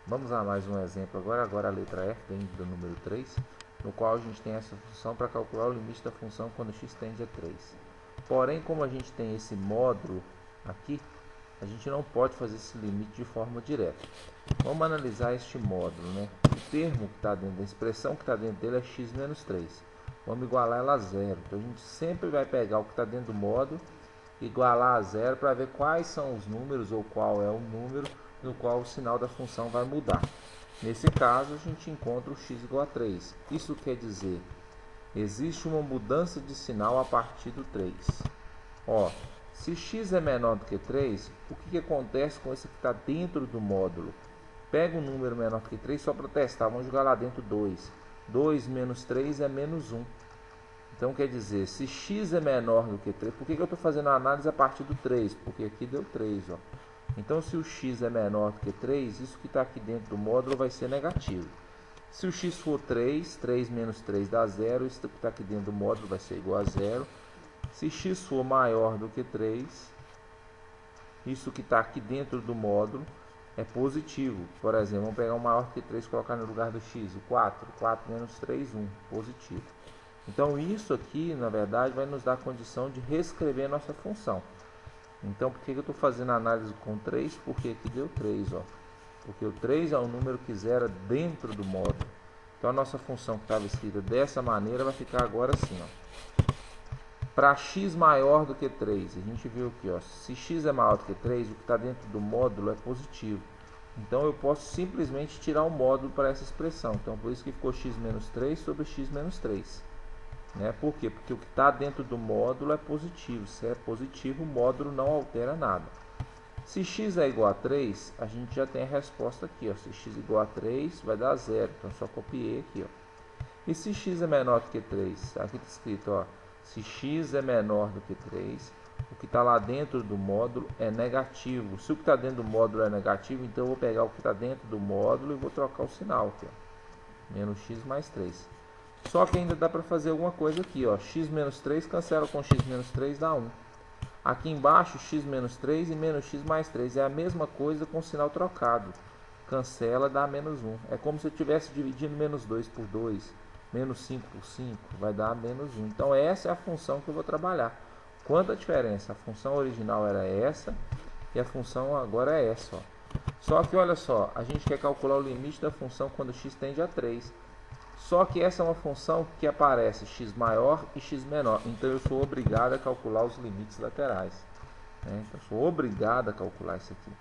Vamos a mais um exemplo agora a letra F dentro do número 3, no qual a gente tem essa função para calcular o limite da função quando x tende a 3. Porém, como a gente tem esse módulo aqui, a gente não pode fazer esse limite de forma direta. Vamos analisar este módulo, né? O termo que está dentro da expressão que está dentro dele é x menos 3. Vamos igualar ela a zero. Então a gente sempre vai pegar o que está dentro do módulo, igualar a zero para ver quais são os números ou qual é o número no qual o sinal da função vai mudar. Nesse caso, a gente encontra o x igual a 3. Isso quer dizer, existe uma mudança de sinal a partir do 3. Ó, se x é menor do que 3, o que acontece com esse que está dentro do módulo? Pega um número menor do que 3 só para testar. Vamos jogar lá dentro 2. 2 menos 3 é menos 1. Então quer dizer, se x é menor do que 3, por que eu estou fazendo a análise a partir do 3? Porque aqui deu 3, ó. Então se o x é menor do que 3, isso que está aqui dentro do módulo vai ser negativo. Se o x for 3, 3 menos 3 dá 0, isso que está aqui dentro do módulo vai ser igual a 0. Se x for maior do que 3, isso que está aqui dentro do módulo é positivo. Por exemplo, vamos pegar um maior que 3 e colocar no lugar do x, o 4. 4 menos 3, 1, positivo. Então isso aqui, na verdade, vai nos dar a condição de reescrever a nossa função. Então, por que eu estou fazendo a análise com 3? Porque aqui deu 3, ó. Porque o 3 é um número que zera dentro do módulo. Então, a nossa função que estava escrita dessa maneira vai ficar agora assim, ó. Para x maior do que 3, a gente viu aqui, ó, se x é maior do que 3, o que está dentro do módulo é positivo. Então, eu posso simplesmente tirar o módulo para essa expressão. Então, por isso que ficou x menos 3 sobre x menos 3. Né? Por quê? Porque o que está dentro do módulo é positivo. Se é positivo, o módulo não altera nada. Se x é igual a 3, a gente já tem a resposta aqui. Ó. Se x é igual a 3, vai dar 0. Então, só copiei aqui. Ó. E se x é menor do que 3? Aqui está escrito, ó, se x é menor do que 3, o que está lá dentro do módulo é negativo. Se o que está dentro do módulo é negativo, então eu vou pegar o que está dentro do módulo e vou trocar o sinal aqui. Ó. Menos x mais 3. Só que ainda dá para fazer alguma coisa aqui, ó. X menos 3 cancela com x menos 3, dá 1. Aqui embaixo, x menos 3 e menos x mais 3. É a mesma coisa com o sinal trocado. Cancela, dá menos 1. É como se eu estivesse dividindo menos 2 por 2. Menos 5 por 5, vai dar menos 1. Então, essa é a função que eu vou trabalhar. Quanta diferença? A função original era essa e a função agora é essa, ó. Só que, olha só, a gente quer calcular o limite da função quando x tende a 3. Só que essa é uma função que aparece x maior e x menor. Então, eu sou obrigado a calcular os limites laterais. Né? Então, eu sou obrigado a calcular isso aqui.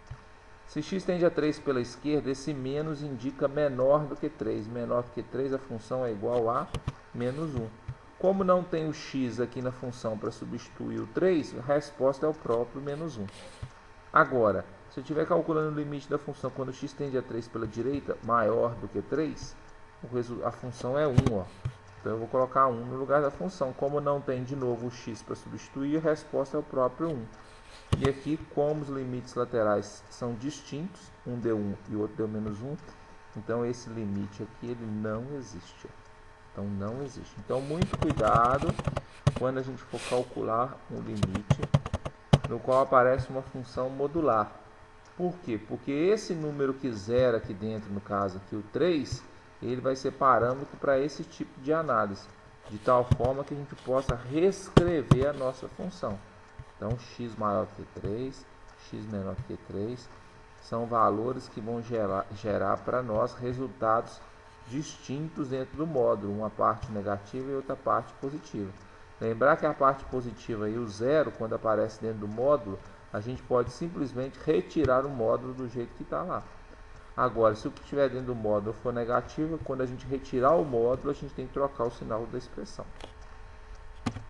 Se x tende a 3 pela esquerda, esse menos indica menor do que 3. Menor do que 3, a função é igual a menos 1. Como não tem o x aqui na função para substituir o 3, a resposta é o próprio menos 1. Agora, se eu estiver calculando o limite da função quando x tende a 3 pela direita, maior do que 3, a função é 1, ó. Então eu vou colocar 1 no lugar da função. Como não tem de novo o x para substituir, a resposta é o próprio 1. E aqui, como os limites laterais são distintos, um deu 1 e o outro deu menos 1, então esse limite aqui ele não existe. Então não existe. Então muito cuidado quando a gente for calcular um limite no qual aparece uma função modular. Por quê? Porque esse número que zera aqui dentro, no caso aqui o 3, ele vai ser parâmetro para esse tipo de análise, de tal forma que a gente possa reescrever a nossa função. Então, x maior que 3, x menor que 3, são valores que vão gerar para nós resultados distintos dentro do módulo, uma parte negativa e outra parte positiva. Lembrar que a parte positiva e o zero, quando aparece dentro do módulo, a gente pode simplesmente retirar o módulo do jeito que está lá. Agora, se o que estiver dentro do módulo for negativo, quando a gente retirar o módulo, a gente tem que trocar o sinal da expressão.